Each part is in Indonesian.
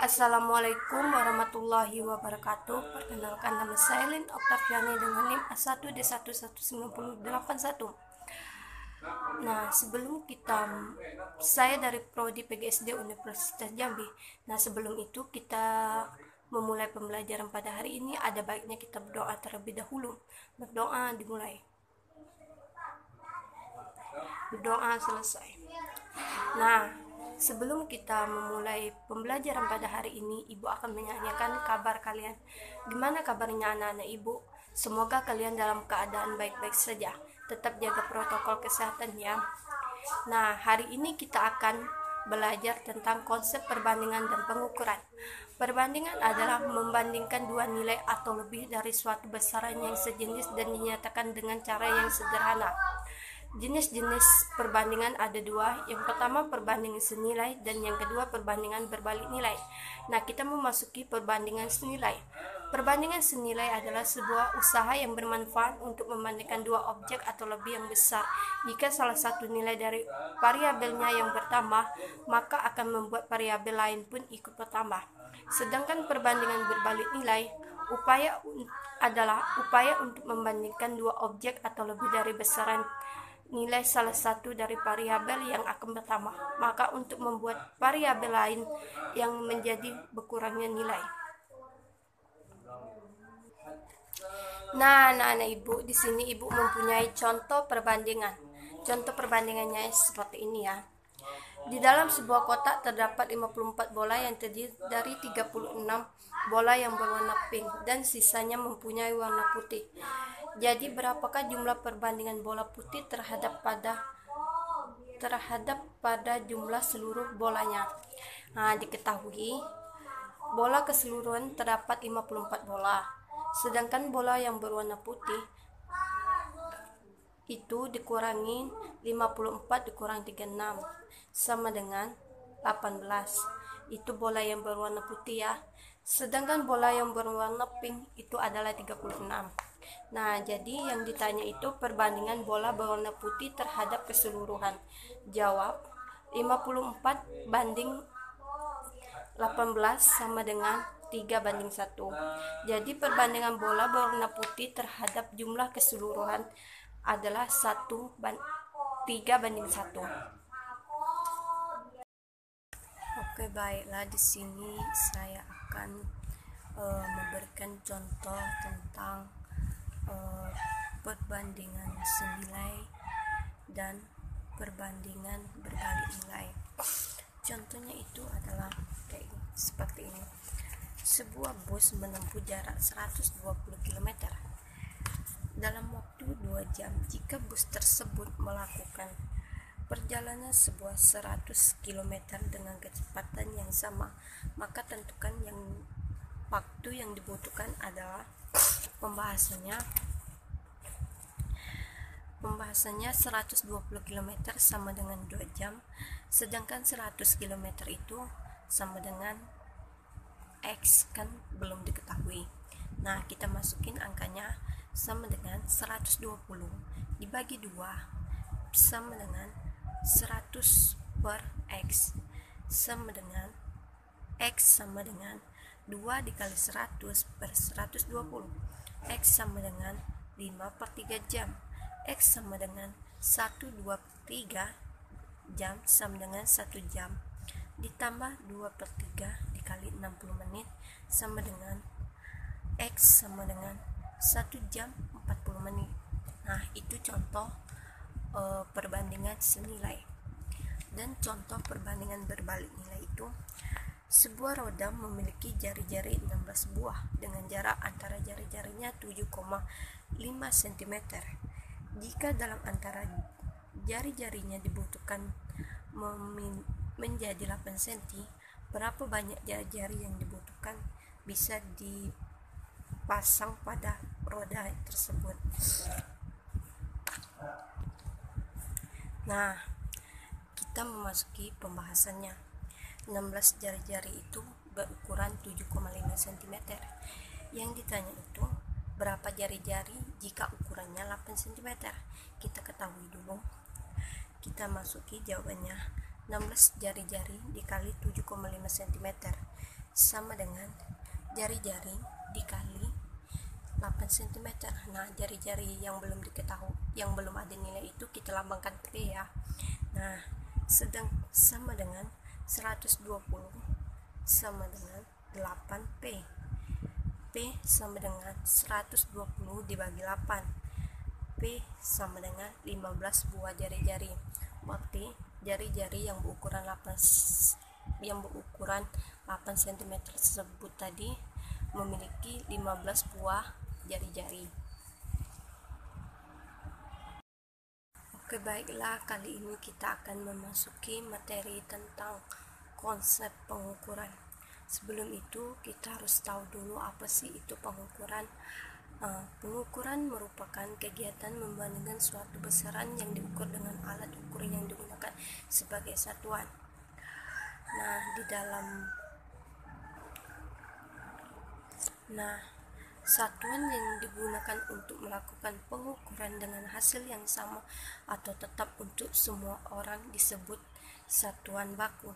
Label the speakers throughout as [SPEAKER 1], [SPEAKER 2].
[SPEAKER 1] Assalamualaikum warahmatullahi wabarakatuh. Perkenalkan, nama saya Lin Oktaviani dengan NIM A1D11981. Nah, saya dari Prodi PGSD Universitas Jambi. Nah, sebelum itu kita memulai pembelajaran pada hari ini, ada baiknya kita berdoa terlebih dahulu. Berdoa dimulai. Berdoa selesai. Nah, sebelum kita memulai pembelajaran pada hari ini, Ibu akan menyanyikan kabar kalian. Gimana kabarnya anak-anak Ibu? Semoga kalian dalam keadaan baik-baik saja. Tetap jaga protokol kesehatan ya. Nah, hari ini kita akan belajar tentang konsep perbandingan dan pengukuran. Perbandingan adalah membandingkan dua nilai atau lebih dari suatu besaran yang sejenis dan dinyatakan dengan cara yang sederhana. Jenis-jenis perbandingan ada dua. Yang pertama perbandingan senilai dan yang kedua perbandingan berbalik nilai. Nah, kita memasuki perbandingan senilai. Perbandingan senilai adalah sebuah usaha yang bermanfaat untuk membandingkan dua objek atau lebih yang besar. Jika salah satu nilai dari variabelnya yang bertambah, maka akan membuat variabel lain pun ikut bertambah. Sedangkan perbandingan berbalik nilai adalah upaya untuk membandingkan dua objek atau lebih dari besaran nilai salah satu dari variabel yang akan bertambah, maka untuk membuat variabel lain yang menjadi berkurangnya nilai. Nah, anak-anak Ibu, di sini Ibu mempunyai contoh perbandingan. Contoh perbandingannya seperti ini ya. Di dalam sebuah kotak terdapat 54 bola yang terdiri dari 36 bola yang berwarna pink dan sisanya mempunyai warna putih. Jadi berapakah jumlah perbandingan bola putih terhadap pada jumlah seluruh bolanya? Nah, diketahui bola keseluruhan terdapat 54 bola. Sedangkan bola yang berwarna putih itu dikurangi 54 dikurang 36 sama dengan 18. Itu bola yang berwarna putih ya. Sedangkan bola yang berwarna pink itu adalah 36. Nah, jadi yang ditanya itu perbandingan bola berwarna putih terhadap keseluruhan. Jawab 54 banding 18 sama dengan 3:1. Jadi perbandingan bola berwarna putih terhadap jumlah keseluruhan adalah 3:1. Oke, baiklah, di sini saya akan memberikan contoh tentang perbandingan senilai dan perbandingan berbalik nilai. Contohnya itu adalah seperti ini. Sebuah bus menempuh jarak 120 km dalam waktu 2 jam. Jika bus tersebut melakukan perjalanan sebuah 100 km dengan kecepatan yang sama, maka tentukan waktu yang dibutuhkan adalah pembahasannya 120 km sama dengan 2 jam, sedangkan 100 km itu sama dengan X kan belum diketahui. Nah, kita masukin angkanya sama dengan 120 dibagi 2 sama dengan 100 per X sama dengan X sama dengan 2 dikali 100 per 120. X sama dengan 5 per 3 jam. X sama dengan 1, 2 per 3 jam sama dengan 1 jam ditambah 2 per 3 dikali 60 menit sama dengan X sama dengan 1 jam 40 menit. Nah, itu contoh perbandingan senilai. Dan contoh perbandingan berbalik nilai itu, sebuah roda memiliki jari-jari 16 buah dengan jarak antara jari-jarinya 7,5 cm. Jika dalam antara jari-jarinya dibutuhkan menjadi 8 cm, berapa banyak jari-jari yang dibutuhkan bisa dipasang pada roda tersebut? Nah, kita memasuki pembahasannya. 16 jari-jari itu berukuran 7,5 cm. Yang ditanya itu berapa jari-jari jika ukurannya 8 cm? Kita ketahui dulu. Kita masuki jawabannya. 16 jari-jari dikali 7,5 cm sama dengan jari-jari dikali 8 cm. Nah, jari-jari yang belum diketahui, yang belum ada nilai itu kita lambangkan P ya. Nah, sama dengan 120 sama dengan 8P. P sama dengan 120 dibagi 8. P sama dengan 15 buah jari-jari. Berarti jari-jari yang berukuran 8 cm tersebut tadi memiliki 15 buah jari-jari. Oke, baiklah, kali ini kita akan memasuki materi tentang konsep pengukuran. Sebelum itu kita harus tahu dulu apa sih itu pengukuran. Pengukuran merupakan kegiatan membandingkan suatu besaran yang diukur dengan alat ukur yang digunakan sebagai satuan. Satuan yang digunakan untuk melakukan pengukuran dengan hasil yang sama atau tetap untuk semua orang disebut satuan baku.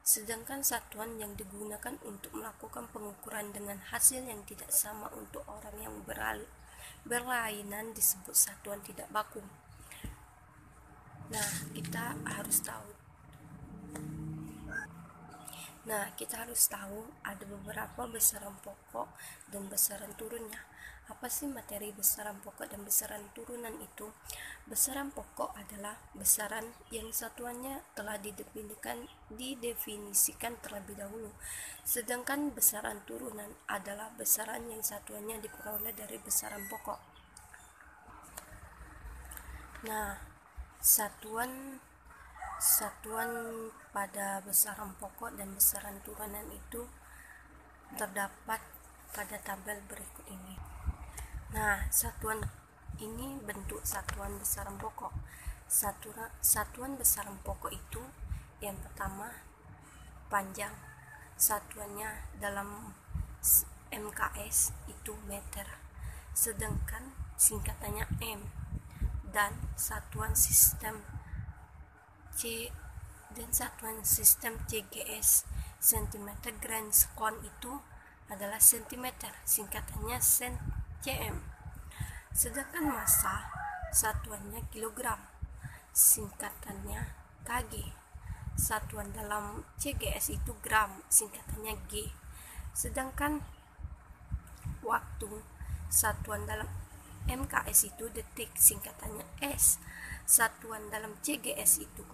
[SPEAKER 1] Sedangkan satuan yang digunakan untuk melakukan pengukuran dengan hasil yang tidak sama untuk orang yang berlainan disebut satuan tidak baku. Kita harus tahu ada beberapa besaran pokok dan besaran turunnya. Apa sih materi besaran pokok dan besaran turunan itu? Besaran pokok adalah besaran yang satuannya telah didefinisikan terlebih dahulu. Sedangkan besaran turunan adalah besaran yang satuannya diperoleh dari besaran pokok. Satuan pada besaran pokok dan besaran turunan itu terdapat pada tabel berikut ini. Satuan ini bentuk satuan besaran pokok. Satuan besaran pokok itu yang pertama panjang. Satuannya dalam MKS itu meter. Sedangkan singkatannya M. Dan satuan sistem CGS cm grand square itu adalah cm, singkatannya cm. Sedangkan massa satuannya kilogram, singkatannya kg. Satuan dalam CGS itu gram, singkatannya G. Sedangkan waktu satuan dalam MKS itu detik, singkatannya S. Satuan dalam CGS itu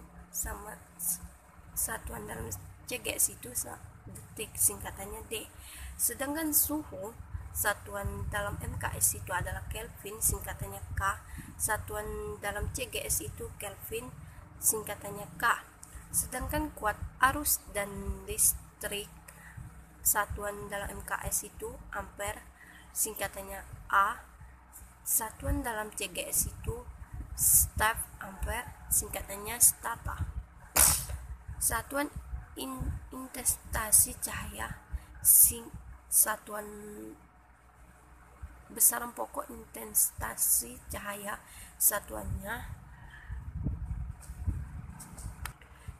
[SPEAKER 1] detik, singkatannya D. Sedangkan suhu satuan dalam MKS itu adalah Kelvin, singkatannya K. Satuan dalam CGS itu Kelvin, singkatannya K. Sedangkan kuat arus dan listrik satuan dalam MKS itu ampere, singkatannya A. Satuan dalam CGS itu step ampere, singkatannya stata. Satuan intensitasi cahaya, satuan besaran pokok intensitasi cahaya satuannya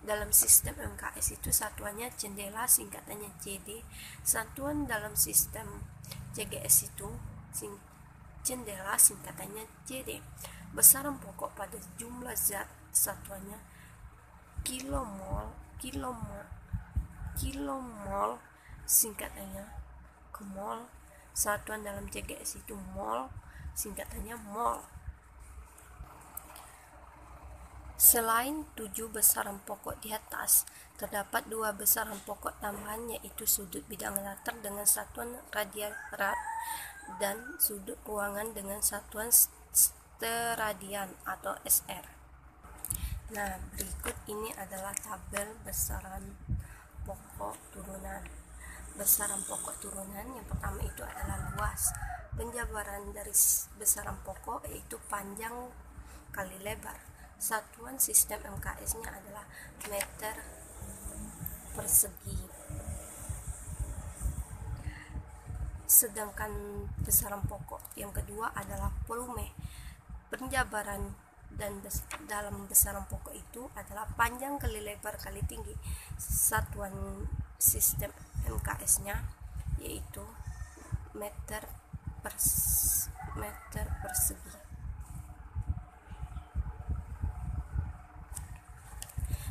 [SPEAKER 1] dalam sistem MKS itu satuannya jendela, singkatannya CD. Satuan dalam sistem CGS itu jendela, singkatannya CD. Besaran pokok pada jumlah zat satuannya kilomol, singkatannya mol. Satuan dalam CGS itu mol, singkatannya mol. Selain 7 besaran pokok di atas, terdapat 2 besaran pokok tambahan, yaitu sudut bidang latar dengan satuan radian rad dan sudut ruangan dengan satuan steradian atau SR. Berikut ini adalah tabel besaran pokok turunan. Besaran pokok turunan yang pertama itu adalah luas. Penjabaran dari besaran pokok yaitu panjang kali lebar. Satuan sistem MKS-nya adalah meter persegi. Sedangkan besaran pokok yang kedua adalah volume. Penjabaran dan dalam besaran pokok itu adalah panjang kali lebar kali tinggi. Satuan sistem MKS-nya yaitu meter persegi.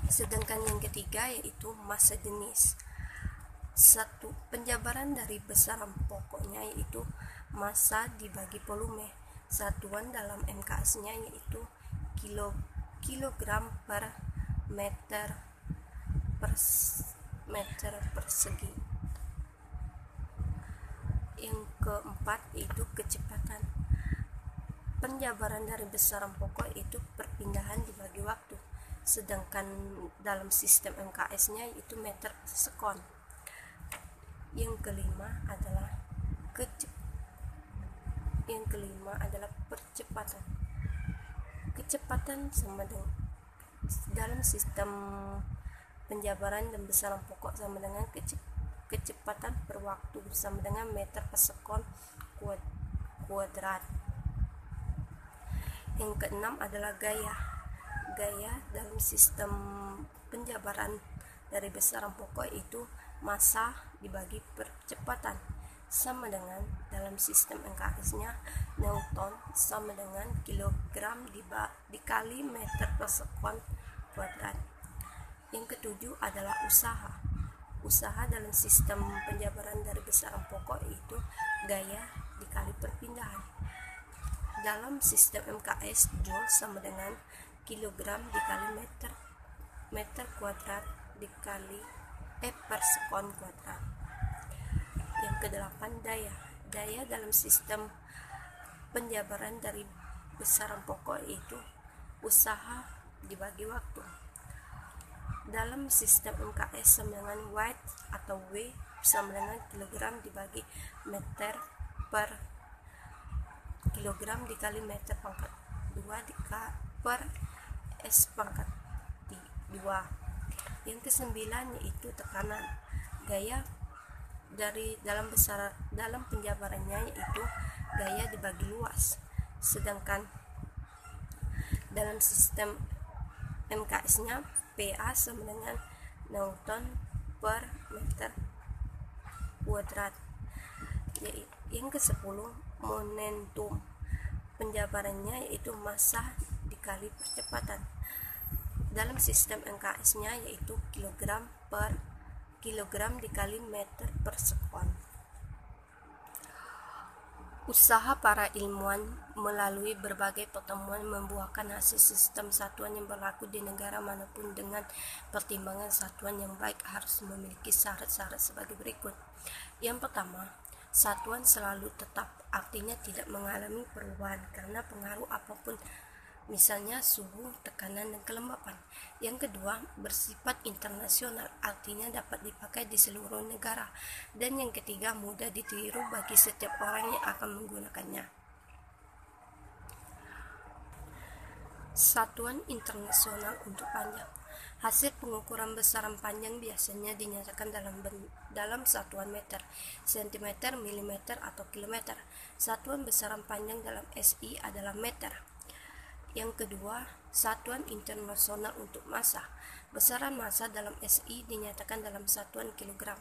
[SPEAKER 1] Sedangkan yang ketiga yaitu massa jenis. Satu, penjabaran dari besaran pokoknya yaitu massa dibagi volume. Satuan dalam MKS-nya yaitu kilogram per meter persegi. Yang keempat yaitu kecepatan. Penjabaran dari besaran pokok itu perpindahan dibagi waktu. Sedangkan dalam sistem MKS-nya yaitu meter per sekon. Yang kelima adalah percepatan. Kecepatan sama dengan dalam sistem penjabaran dan besaran pokok sama dengan kecepatan per waktu sama dengan meter per sekon kuadrat. Yang keenam adalah gaya. Gaya dalam sistem penjabaran dari besaran pokok itu massa dibagi percepatan sama dengan dalam sistem MKS-nya Newton sama dengan kilogram dikali meter per sekon kuadrat. Yang ketujuh adalah usaha. Usaha dalam sistem penjabaran dari besaran pokok itu gaya dikali perpindahan. Dalam sistem MKS Joule sama dengan kilogram dikali meter kuadrat dikali per sekon kuadrat. Yang kedelapan daya. Daya dalam sistem penjabaran dari besaran pokok itu usaha dibagi waktu. Dalam sistem MKS sama dengan Watt atau W sama dengan kilogram dibagi meter per kilogram dikali meter pangkat 2 per S pangkat 2. Yang kesembilan yaitu tekanan. Gaya dari dalam penjabarannya yaitu gaya dibagi luas. Sedangkan dalam sistem MKS-nya PA sama dengan Newton per meter kuadrat. Yang ke-10 momentum. Penjabarannya yaitu massa dikali percepatan. Dalam sistem MKS-nya yaitu kilogram dikali meter per sekon. Usaha para ilmuwan melalui berbagai pertemuan membuahkan hasil sistem satuan yang berlaku di negara manapun. Dengan pertimbangan satuan yang baik harus memiliki syarat-syarat sebagai berikut. Yang pertama, satuan selalu tetap, artinya tidak mengalami perubahan karena pengaruh apapun, misalnya suhu, tekanan, dan kelembapan. Yang kedua, bersifat internasional, artinya dapat dipakai di seluruh negara. Dan yang ketiga, mudah ditiru bagi setiap orang yang akan menggunakannya. Satuan internasional untuk panjang. Hasil pengukuran besaran panjang biasanya dinyatakan dalam satuan meter, sentimeter, milimeter, atau kilometer. Satuan besaran panjang dalam SI adalah meter. Yang kedua, satuan internasional untuk massa. Besaran massa dalam SI dinyatakan dalam satuan kilogram.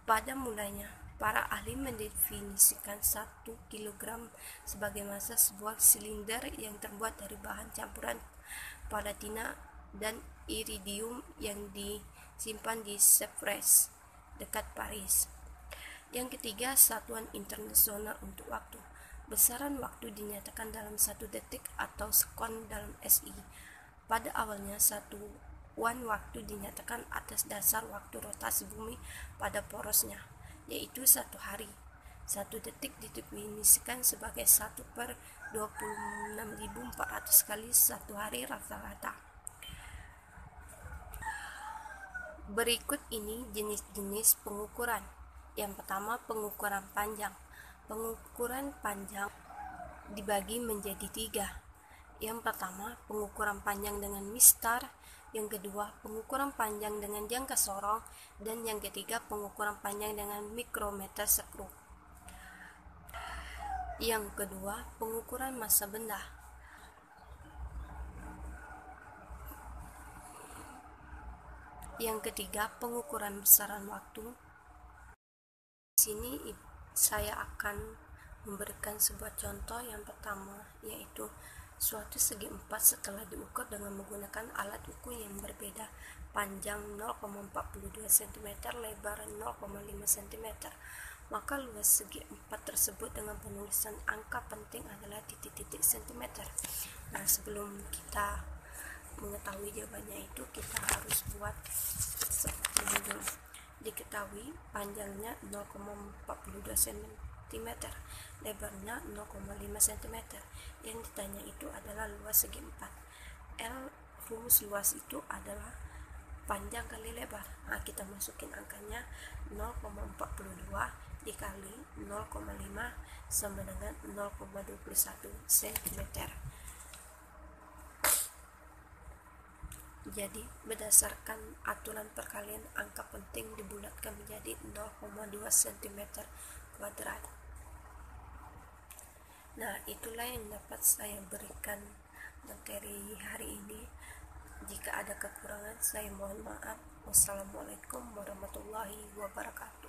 [SPEAKER 1] Pada mulanya, para ahli mendefinisikan 1 kilogram sebagai massa sebuah silinder yang terbuat dari bahan campuran palatina dan iridium yang disimpan di Sèvres dekat Paris. Yang ketiga, satuan internasional untuk waktu. Besaran waktu dinyatakan dalam 1 detik atau sekon dalam SI. Pada awalnya, satuan waktu dinyatakan atas dasar waktu rotasi bumi pada porosnya, yaitu 1 hari. 1 detik didefinisikan sebagai 1 per 26.400 kali 1 hari rata-rata. Berikut ini jenis-jenis pengukuran. Yang pertama, pengukuran panjang. Pengukuran panjang dibagi menjadi 3. Yang pertama, pengukuran panjang dengan mistar. Yang kedua, pengukuran panjang dengan jangka sorong. Dan yang ketiga, pengukuran panjang dengan mikrometer skru. Yang kedua, pengukuran massa benda. Yang ketiga, pengukuran besaran waktu. Di sini saya akan memberikan sebuah contoh. Yang pertama yaitu suatu segi empat setelah diukur dengan menggunakan alat ukur yang berbeda, panjang 0,42 cm, lebar 0,5 cm. Maka luas segi empat tersebut dengan penulisan angka penting adalah titik-titik cm. Nah, sebelum kita mengetahui jawabannya itu, kita harus buat seperti ini dulu. Diketahui panjangnya 0,42 cm, lebarnya 0,5 cm. Yang ditanya itu adalah luas segi 4. Rumus luas itu adalah panjang kali lebar. Nah, kita masukin angkanya 0,42 dikali 0,5 sama dengan 0,21 cm. Jadi berdasarkan aturan perkalian, angka penting dibulatkan menjadi 0,2 cm kuadrat. Nah, itulah yang dapat saya berikan materi hari ini. Jika ada kekurangan, saya mohon maaf. Wassalamualaikum warahmatullahi wabarakatuh.